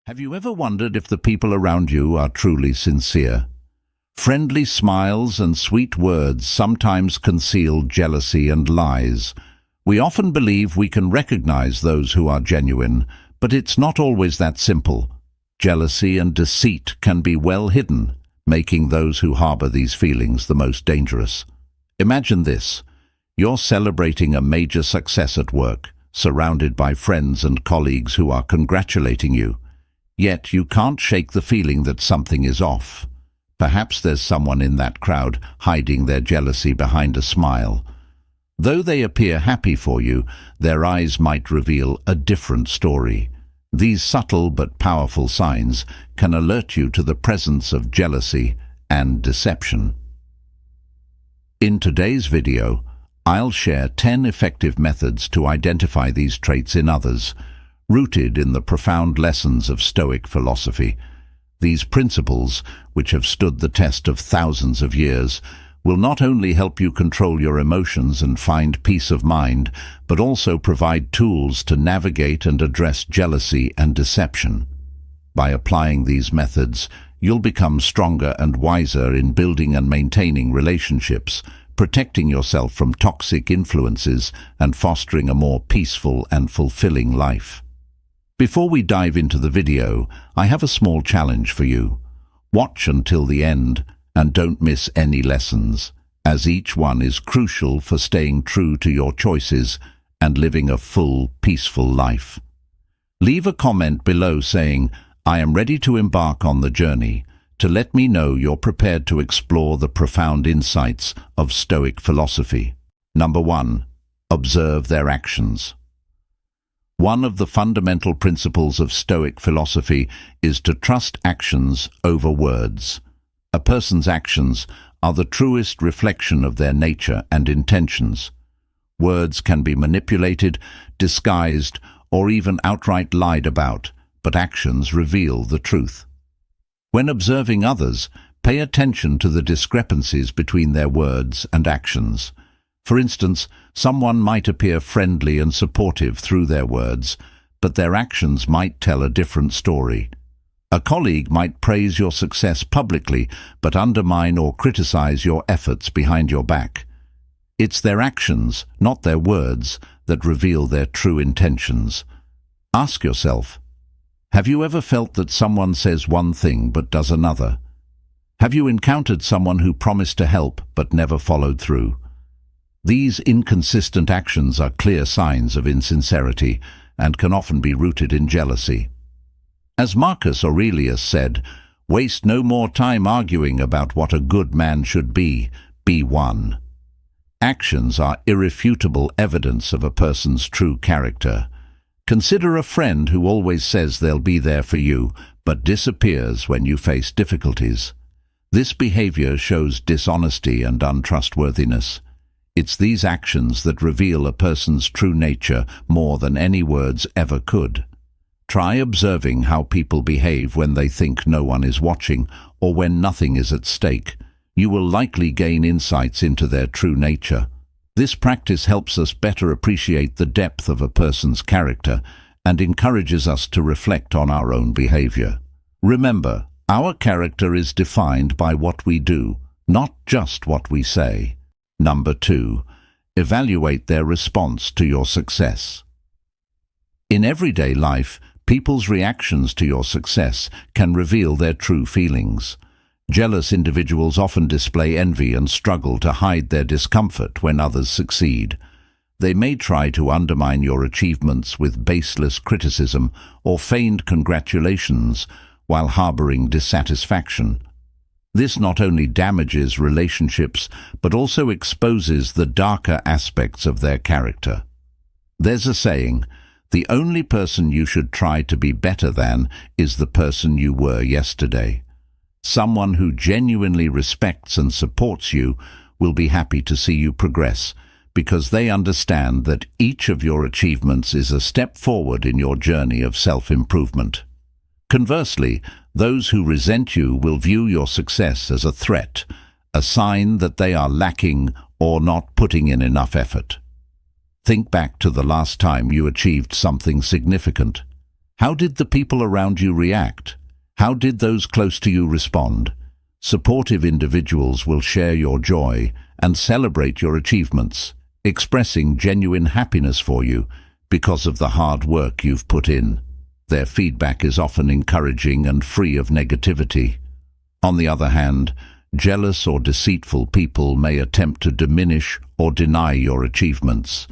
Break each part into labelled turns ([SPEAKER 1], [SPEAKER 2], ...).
[SPEAKER 1] Have you ever wondered if the people around you are truly sincere? Friendly smiles and sweet words sometimes conceal jealousy and lies. We often believe we can recognize those who are genuine, but it's not always that simple. Jealousy and deceit can be well hidden, making those who harbor these feelings the most dangerous. Imagine this. You're celebrating a major success at work, surrounded by friends and colleagues who are congratulating you. Yet you can't shake the feeling that something is off. Perhaps there's someone in that crowd hiding their jealousy behind a smile. Though they appear happy for you, their eyes might reveal a different story. These subtle but powerful signs can alert you to the presence of jealousy and deception. In today's video, I'll share 10 effective methods to identify these traits in others, rooted in the profound lessons of Stoic philosophy. These principles, which have stood the test of thousands of years, will not only help you control your emotions and find peace of mind, but also provide tools to navigate and address jealousy and deception. By applying these methods, you'll become stronger and wiser in building and maintaining relationships, protecting yourself from toxic influences, and fostering a more peaceful and fulfilling life. Before we dive into the video, I have a small challenge for you. Watch until the end and don't miss any lessons, as each one is crucial for staying true to your choices and living a full, peaceful life. Leave a comment below saying, "I am ready to embark on the journey," to let me know you're prepared to explore the profound insights of Stoic philosophy. Number 1. Observe their actions. One of the fundamental principles of Stoic philosophy is to trust actions over words. A person's actions are the truest reflection of their nature and intentions. Words can be manipulated, disguised, or even outright lied about, but actions reveal the truth. When observing others, pay attention to the discrepancies between their words and actions. For instance, someone might appear friendly and supportive through their words, but their actions might tell a different story. A colleague might praise your success publicly, but undermine or criticize your efforts behind your back. It's their actions, not their words, that reveal their true intentions. Ask yourself, have you ever felt that someone says one thing but does another? Have you encountered someone who promised to help but never followed through? These inconsistent actions are clear signs of insincerity and can often be rooted in jealousy. As Marcus Aurelius said, "Waste no more time arguing about what a good man should be one." Actions are irrefutable evidence of a person's true character. Consider a friend who always says they'll be there for you, but disappears when you face difficulties. This behavior shows dishonesty and untrustworthiness. It's these actions that reveal a person's true nature more than any words ever could. Try observing how people behave when they think no one is watching or when nothing is at stake. You will likely gain insights into their true nature. This practice helps us better appreciate the depth of a person's character and encourages us to reflect on our own behavior. Remember, our character is defined by what we do, not just what we say. Number 2. Evaluate their response to your success. In everyday life, people's reactions to your success can reveal their true feelings. Jealous individuals often display envy and struggle to hide their discomfort when others succeed. They may try to undermine your achievements with baseless criticism or feigned congratulations while harboring dissatisfaction. This not only damages relationships, but also exposes the darker aspects of their character. There's a saying, "The only person you should try to be better than is the person you were yesterday." Someone who genuinely respects and supports you will be happy to see you progress, because they understand that each of your achievements is a step forward in your journey of self-improvement. Conversely, those who resent you will view your success as a threat, a sign that they are lacking or not putting in enough effort. Think back to the last time you achieved something significant. How did the people around you react? How did those close to you respond? Supportive individuals will share your joy and celebrate your achievements, expressing genuine happiness for you because of the hard work you've put in. Their feedback is often encouraging and free of negativity. On the other hand, jealous or deceitful people may attempt to diminish or deny your achievements.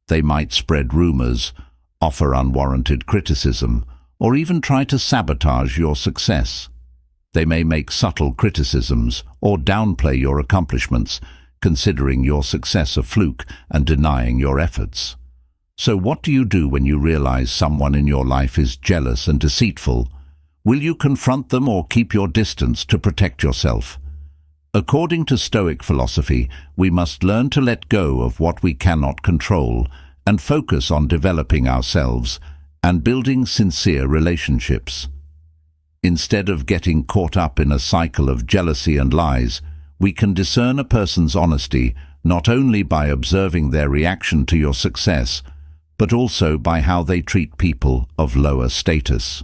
[SPEAKER 1] They might spread rumors, offer unwarranted criticism, or even try to sabotage your success. They may make subtle criticisms or downplay your accomplishments, considering your success a fluke and denying your efforts. So what do you do when you realize someone in your life is jealous and deceitful? Will you confront them or keep your distance to protect yourself? According to Stoic philosophy, we must learn to let go of what we cannot control and focus on developing ourselves and building sincere relationships. Instead of getting caught up in a cycle of jealousy and lies, we can discern a person's honesty not only by observing their reaction to your success, but also by how they treat people of lower status.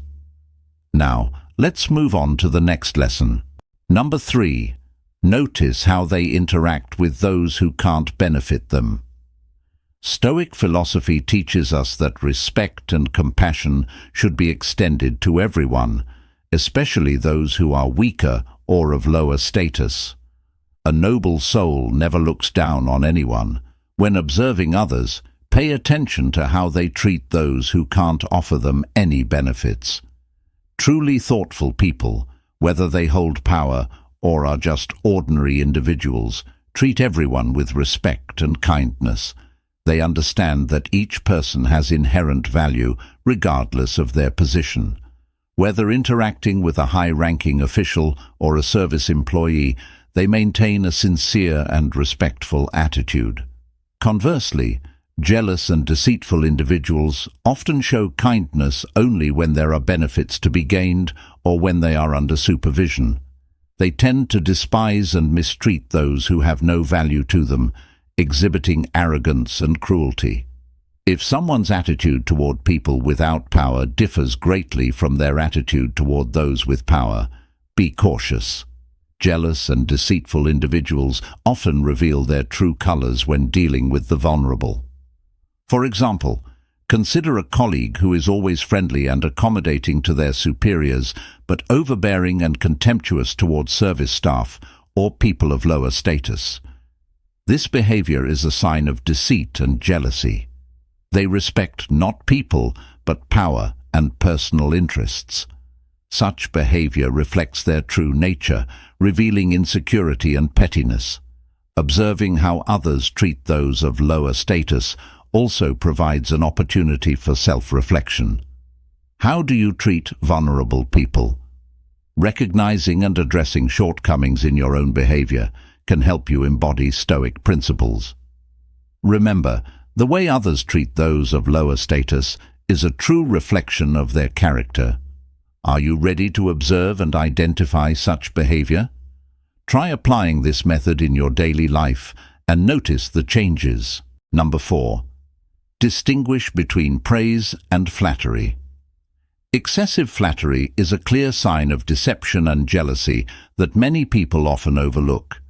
[SPEAKER 1] Now, let's move on to the next lesson. Number 3. Notice how they interact with those who can't benefit them. Stoic philosophy teaches us that respect and compassion should be extended to everyone, especially those who are weaker or of lower status. A noble soul never looks down on anyone. When observing others, pay attention to how they treat those who can't offer them any benefits. Truly thoughtful people, whether they hold power or are just ordinary individuals, treat everyone with respect and kindness. They understand that each person has inherent value regardless of their position. Whether interacting with a high-ranking official or a service employee, they maintain a sincere and respectful attitude. Conversely, jealous and deceitful individuals often show kindness only when there are benefits to be gained or when they are under supervision. They tend to despise and mistreat those who have no value to them, exhibiting arrogance and cruelty. If someone's attitude toward people without power differs greatly from their attitude toward those with power, be cautious. Jealous and deceitful individuals often reveal their true colors when dealing with the vulnerable. For example, consider a colleague who is always friendly and accommodating to their superiors, but overbearing and contemptuous toward service staff or people of lower status. This behavior is a sign of deceit and jealousy. They respect not people, but power and personal interests. Such behavior reflects their true nature, revealing insecurity and pettiness. Observing how others treat those of lower status also provides an opportunity for self-reflection. How do you treat vulnerable people? Recognizing and addressing shortcomings in your own behavior can help you embody Stoic principles. Remember, the way others treat those of lower status is a true reflection of their character. Are you ready to observe and identify such behavior? Try applying this method in your daily life and notice the changes. Number 4. Distinguish between praise and flattery. Excessive flattery is a clear sign of deception and jealousy that many people often overlook.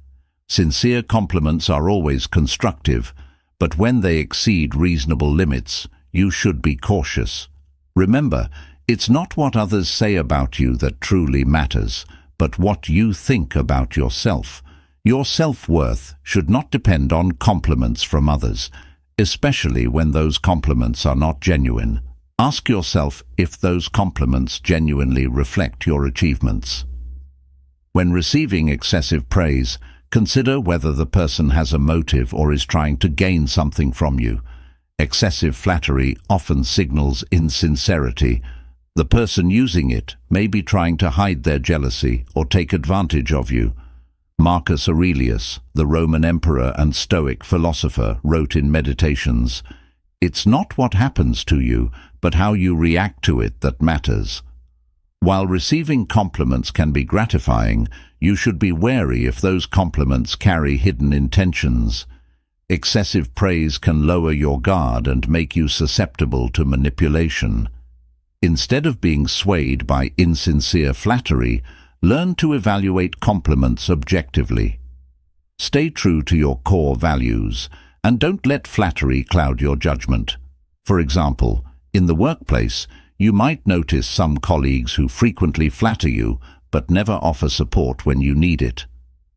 [SPEAKER 1] Sincere compliments are always constructive, but when they exceed reasonable limits, you should be cautious. Remember, it's not what others say about you that truly matters, but what you think about yourself. Your self-worth should not depend on compliments from others, especially when those compliments are not genuine. Ask yourself if those compliments genuinely reflect your achievements. When receiving excessive praise, consider whether the person has a motive or is trying to gain something from you. Excessive flattery often signals insincerity. The person using it may be trying to hide their jealousy or take advantage of you. Marcus Aurelius, the Roman emperor and Stoic philosopher, wrote in Meditations, "It's not what happens to you, but how you react to it that matters." While receiving compliments can be gratifying, you should be wary if those compliments carry hidden intentions. Excessive praise can lower your guard and make you susceptible to manipulation. Instead of being swayed by insincere flattery, learn to evaluate compliments objectively. Stay true to your core values, and don't let flattery cloud your judgment. For example, in the workplace, you might notice some colleagues who frequently flatter you but never offer support when you need it.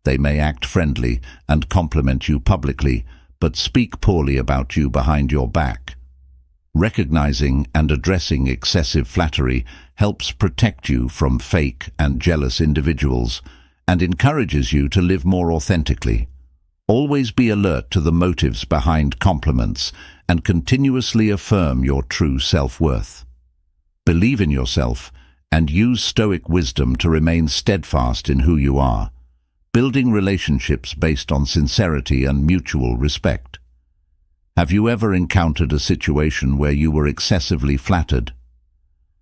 [SPEAKER 1] They may act friendly and compliment you publicly, but speak poorly about you behind your back. Recognizing and addressing excessive flattery helps protect you from fake and jealous individuals and encourages you to live more authentically. Always be alert to the motives behind compliments and continuously affirm your true self-worth. Believe in yourself and use Stoic wisdom to remain steadfast in who you are, building relationships based on sincerity and mutual respect. Have you ever encountered a situation where you were excessively flattered?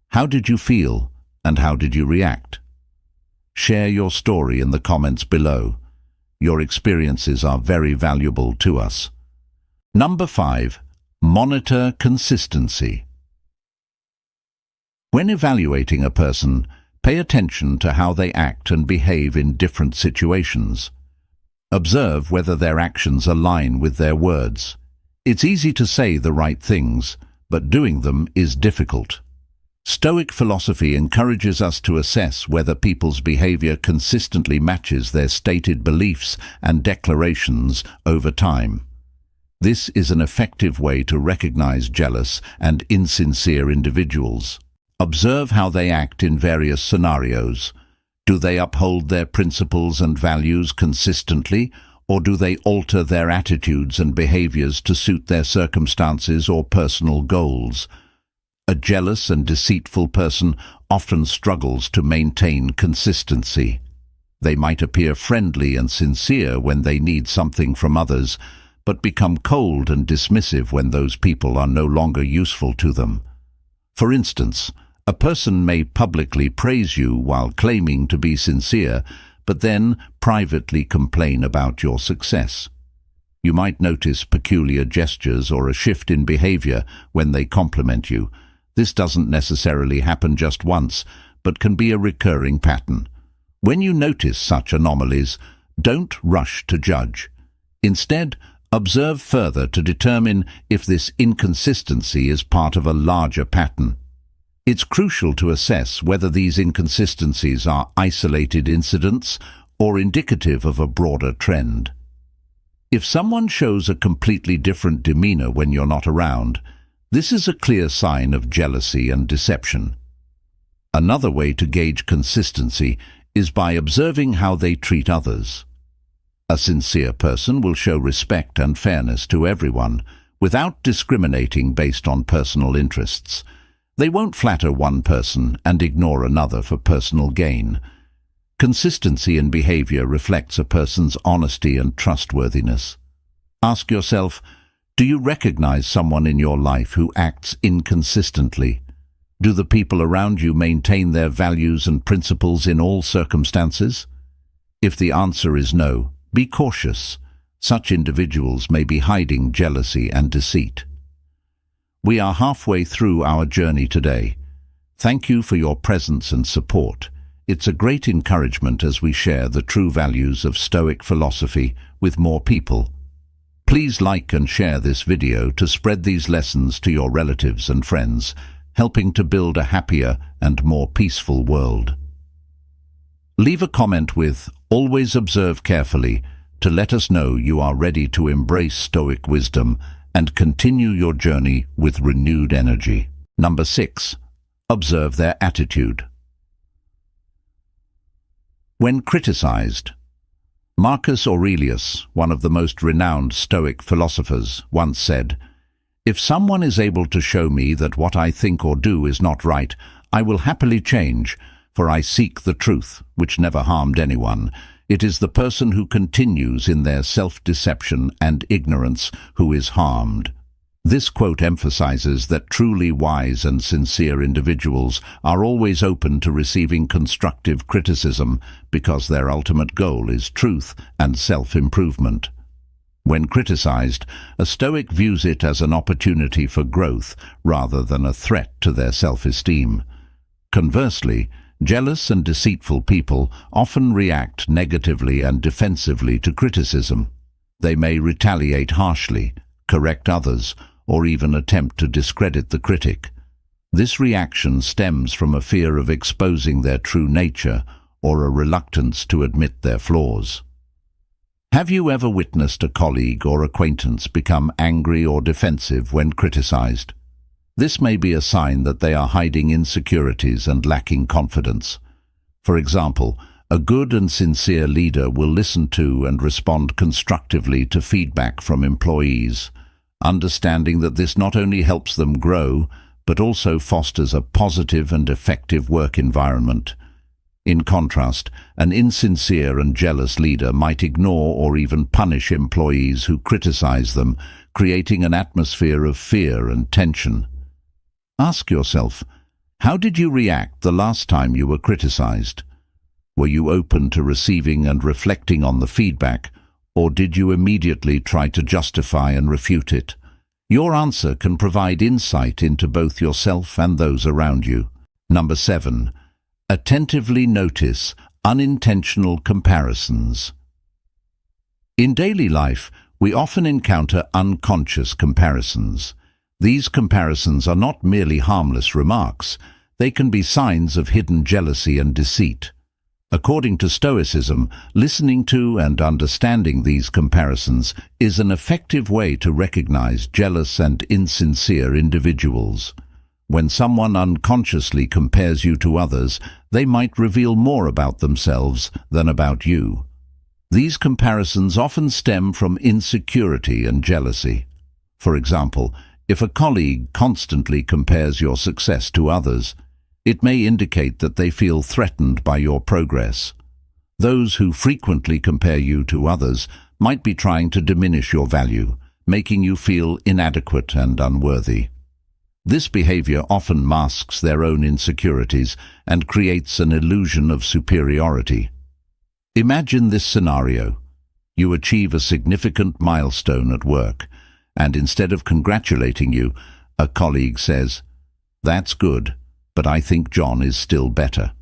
[SPEAKER 1] How did you feel, and how did you react? Share your story in the comments below. Your experiences are very valuable to us. Number 5. Monitor consistency. When evaluating a person, pay attention to how they act and behave in different situations. Observe whether their actions align with their words. It's easy to say the right things, but doing them is difficult. Stoic philosophy encourages us to assess whether people's behavior consistently matches their stated beliefs and declarations over time. This is an effective way to recognize jealous and insincere individuals. Observe how they act in various scenarios. Do they uphold their principles and values consistently, or do they alter their attitudes and behaviors to suit their circumstances or personal goals? A jealous and deceitful person often struggles to maintain consistency. They might appear friendly and sincere when they need something from others, but become cold and dismissive when those people are no longer useful to them. For instance, a person may publicly praise you while claiming to be sincere, but then privately complain about your success. You might notice peculiar gestures or a shift in behavior when they compliment you. This doesn't necessarily happen just once, but can be a recurring pattern. When you notice such anomalies, don't rush to judge. Instead, observe further to determine if this inconsistency is part of a larger pattern. It's crucial to assess whether these inconsistencies are isolated incidents or indicative of a broader trend. If someone shows a completely different demeanor when you're not around, this is a clear sign of jealousy and deception. Another way to gauge consistency is by observing how they treat others. A sincere person will show respect and fairness to everyone, without discriminating based on personal interests. They won't flatter one person and ignore another for personal gain. Consistency in behavior reflects a person's honesty and trustworthiness. Ask yourself, do you recognize someone in your life who acts inconsistently? Do the people around you maintain their values and principles in all circumstances? If the answer is no, be cautious. Such individuals may be hiding jealousy and deceit. We are halfway through our journey today. Thank you for your presence and support. It's a great encouragement as we share the true values of Stoic philosophy with more people. Please like and share this video to spread these lessons to your relatives and friends, helping to build a happier and more peaceful world. Leave a comment with "Always observe carefully" to let us know you are ready to embrace Stoic wisdom and continue your journey with renewed energy. Number 6. Observe their attitude. When criticized, Marcus Aurelius, one of the most renowned Stoic philosophers, once said, "If someone is able to show me that what I think or do is not right, I will happily change, for I seek the truth, which never harmed anyone. It is the person who continues in their self-deception and ignorance who is harmed." This quote emphasizes that truly wise and sincere individuals are always open to receiving constructive criticism because their ultimate goal is truth and self-improvement. When criticized, a Stoic views it as an opportunity for growth rather than a threat to their self-esteem. Conversely, jealous and deceitful people often react negatively and defensively to criticism. They may retaliate harshly, correct others, or even attempt to discredit the critic. This reaction stems from a fear of exposing their true nature or a reluctance to admit their flaws. Have you ever witnessed a colleague or acquaintance become angry or defensive when criticized? This may be a sign that they are hiding insecurities and lacking confidence. For example, a good and sincere leader will listen to and respond constructively to feedback from employees, understanding that this not only helps them grow, but also fosters a positive and effective work environment. In contrast, an insincere and jealous leader might ignore or even punish employees who criticize them, creating an atmosphere of fear and tension. Ask yourself, how did you react the last time you were criticized? Were you open to receiving and reflecting on the feedback, or did you immediately try to justify and refute it? Your answer can provide insight into both yourself and those around you. Number 7. Attentively notice unintentional comparisons. In daily life, we often encounter unconscious comparisons. These comparisons are not merely harmless remarks. They can be signs of hidden jealousy and deceit. According to Stoicism, listening to and understanding these comparisons is an effective way to recognize jealous and insincere individuals. When someone unconsciously compares you to others, they might reveal more about themselves than about you. These comparisons often stem from insecurity and jealousy. For example, if a colleague constantly compares your success to others, it may indicate that they feel threatened by your progress. Those who frequently compare you to others might be trying to diminish your value, making you feel inadequate and unworthy. This behavior often masks their own insecurities and creates an illusion of superiority. Imagine this scenario. You achieve a significant milestone at work, and instead of congratulating you, a colleague says, "That's good, but I think John is still better."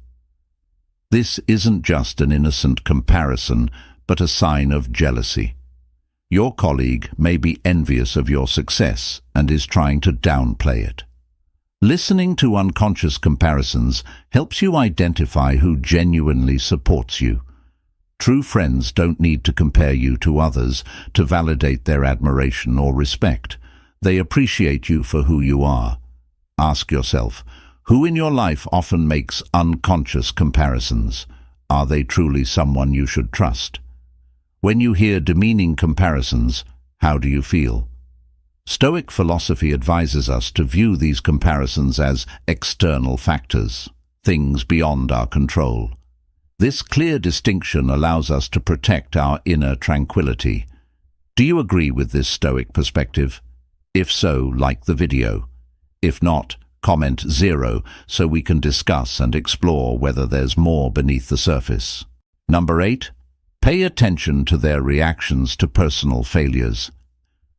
[SPEAKER 1] This isn't just an innocent comparison, but a sign of jealousy. Your colleague may be envious of your success and is trying to downplay it. Listening to unconscious comparisons helps you identify who genuinely supports you. True friends don't need to compare you to others to validate their admiration or respect. They appreciate you for who you are. Ask yourself, who in your life often makes unconscious comparisons? Are they truly someone you should trust? When you hear demeaning comparisons, how do you feel? Stoic philosophy advises us to view these comparisons as external factors, things beyond our control. This clear distinction allows us to protect our inner tranquility. Do you agree with this Stoic perspective? If so, like the video. If not, comment 0 so we can discuss and explore whether there's more beneath the surface. Number 8. Pay attention to their reactions to personal failures.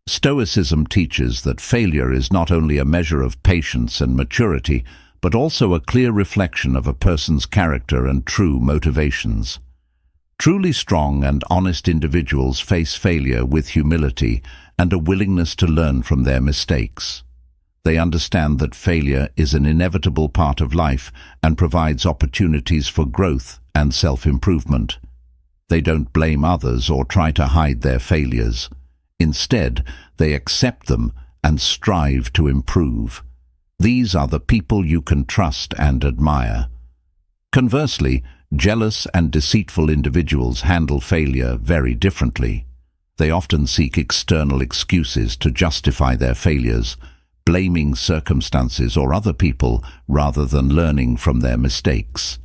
[SPEAKER 1] Stoicism teaches that failure is not only a measure of patience and maturity, but also a clear reflection of a person's character and true motivations. Truly strong and honest individuals face failure with humility and a willingness to learn from their mistakes. They understand that failure is an inevitable part of life and provides opportunities for growth and self-improvement. They don't blame others or try to hide their failures. Instead, they accept them and strive to improve. These are the people you can trust and admire. Conversely, jealous and deceitful individuals handle failure very differently. They often seek external excuses to justify their failures, blaming circumstances or other people rather than learning from their mistakes.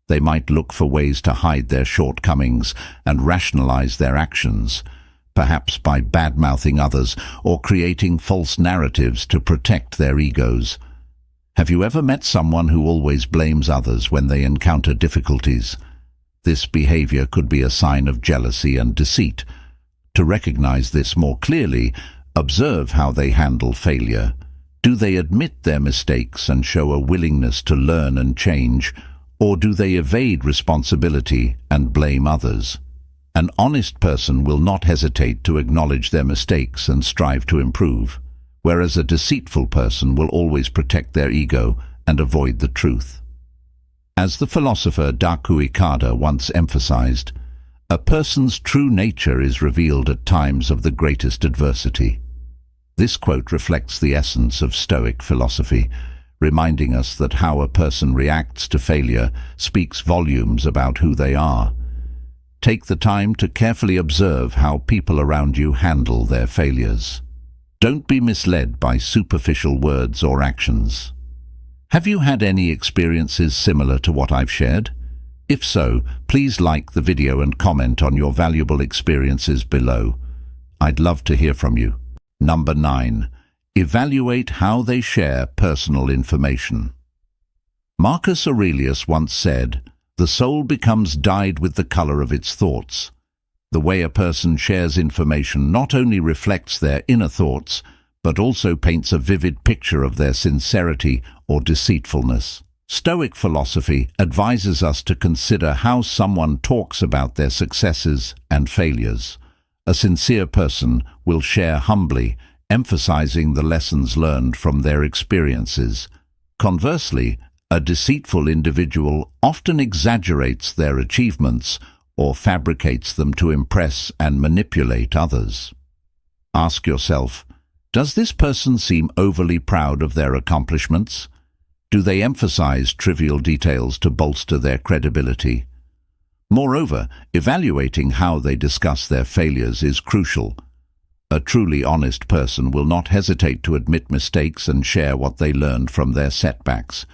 [SPEAKER 1] They might look for ways to hide their shortcomings and rationalize their actions, perhaps by bad-mouthing others or creating false narratives to protect their egos. Have you ever met someone who always blames others when they encounter difficulties? This behavior could be a sign of jealousy and deceit. To recognize this more clearly, observe how they handle failure. Do they admit their mistakes and show a willingness to learn and change, or do they evade responsibility and blame others? An honest person will not hesitate to acknowledge their mistakes and strive to improve, whereas a deceitful person will always protect their ego and avoid the truth. As the philosopher Daku Ikeda once emphasized, a person's true nature is revealed at times of the greatest adversity. This quote reflects the essence of Stoic philosophy, reminding us that how a person reacts to failure speaks volumes about who they are. Take the time to carefully observe how people around you handle their failures. Don't be misled by superficial words or actions. Have you had any experiences similar to what I've shared? If so, please like the video and comment on your valuable experiences below. I'd love to hear from you. Number 9. Evaluate how they share personal information. Marcus Aurelius once said, "The soul becomes dyed with the color of its thoughts." The way a person shares information not only reflects their inner thoughts, but also paints a vivid picture of their sincerity or deceitfulness. Stoic philosophy advises us to consider how someone talks about their successes and failures. A sincere person will share humbly, emphasizing the lessons learned from their experiences. Conversely, a deceitful individual often exaggerates their achievements or fabricates them to impress and manipulate others. Ask yourself, does this person seem overly proud of their accomplishments? Do they emphasize trivial details to bolster their credibility? Moreover, evaluating how they discuss their failures is crucial. A truly honest person will not hesitate to admit mistakes and share what they learned from their setbacks.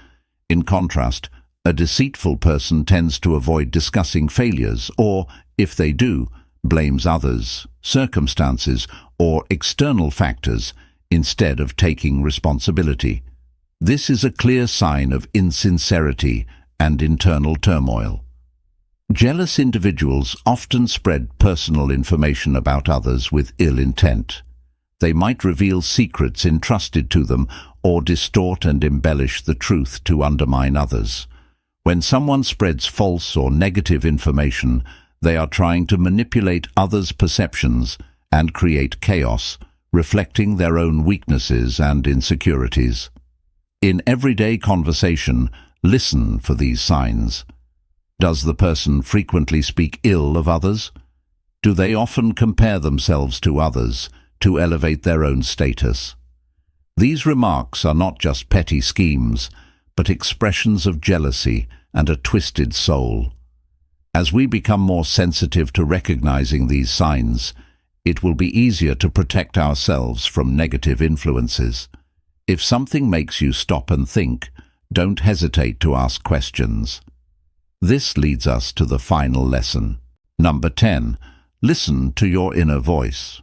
[SPEAKER 1] In contrast, a deceitful person tends to avoid discussing failures or, if they do, blames others, circumstances, or external factors instead of taking responsibility. This is a clear sign of insincerity and internal turmoil. Jealous individuals often spread personal information about others with ill intent. They might reveal secrets entrusted to them or distort and embellish the truth to undermine others. When someone spreads false or negative information, they are trying to manipulate others' perceptions and create chaos, reflecting their own weaknesses and insecurities. In everyday conversation, listen for these signs. Does the person frequently speak ill of others? Do they often compare themselves to others to elevate their own status? These remarks are not just petty schemes, but expressions of jealousy and a twisted soul. As we become more sensitive to recognizing these signs, it will be easier to protect ourselves from negative influences. If something makes you stop and think, don't hesitate to ask questions. This leads us to the final lesson. Number 10. Listen to your inner voice.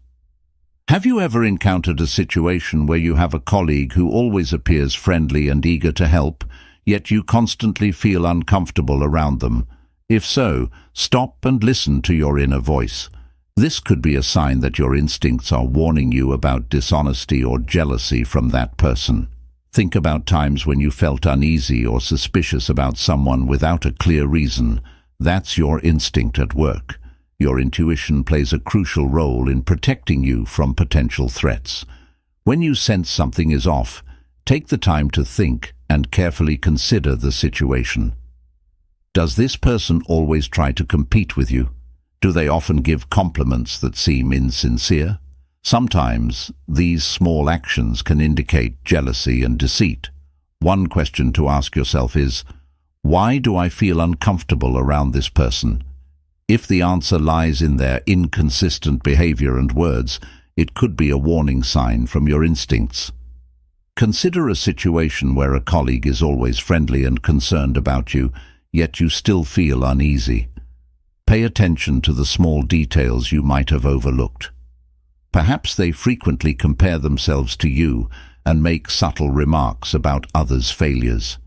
[SPEAKER 1] Have you ever encountered a situation where you have a colleague who always appears friendly and eager to help, yet you constantly feel uncomfortable around them? If so, stop and listen to your inner voice. This could be a sign that your instincts are warning you about dishonesty or jealousy from that person. Think about times when you felt uneasy or suspicious about someone without a clear reason. That's your instinct at work. Your intuition plays a crucial role in protecting you from potential threats. When you sense something is off, take the time to think and carefully consider the situation. Does this person always try to compete with you? Do they often give compliments that seem insincere? Sometimes these small actions can indicate jealousy and deceit. One question to ask yourself is, why do I feel uncomfortable around this person? If the answer lies in their inconsistent behavior and words, it could be a warning sign from your instincts. Consider a situation where a colleague is always friendly and concerned about you, yet you still feel uneasy. Pay attention to the small details you might have overlooked. Perhaps they frequently compare themselves to you and make subtle remarks about others' failures.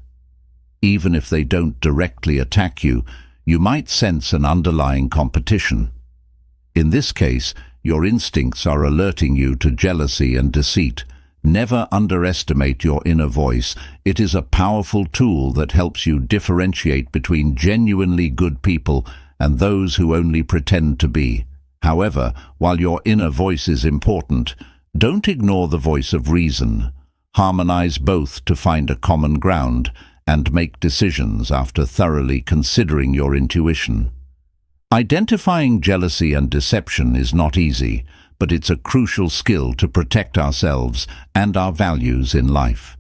[SPEAKER 1] Even if they don't directly attack you, you might sense an underlying competition. In this case, Your instincts are alerting you to jealousy and deceit. Never underestimate your inner voice. It is a powerful tool that helps you differentiate between genuinely good people and those who only pretend to be. However, while your inner voice is important, don't ignore the voice of reason. Harmonize both to find a common ground and make decisions after thoroughly considering your intuition. Identifying jealousy and deception is not easy, but it's a crucial skill to protect ourselves and our values in life.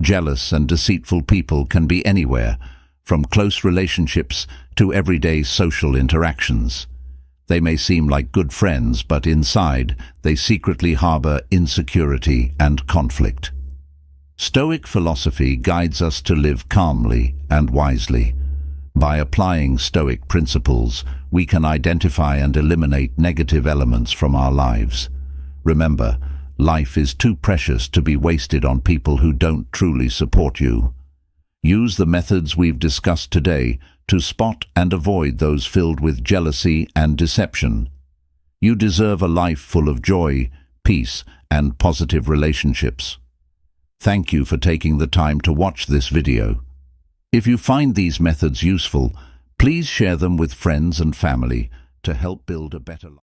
[SPEAKER 1] Jealous and deceitful people can be anywhere, from close relationships to everyday social interactions. They may seem like good friends, but inside, they secretly harbor insecurity and conflict. Stoic philosophy guides us to live calmly and wisely. By applying Stoic principles, we can identify and eliminate negative elements from our lives. Remember, life is too precious to be wasted on people who don't truly support you. Use the methods we've discussed today to spot and avoid those filled with jealousy and deception. You deserve a life full of joy, peace, and positive relationships. Thank you for taking the time to watch this video. If you find these methods useful, please share them with friends and family to help build a better life.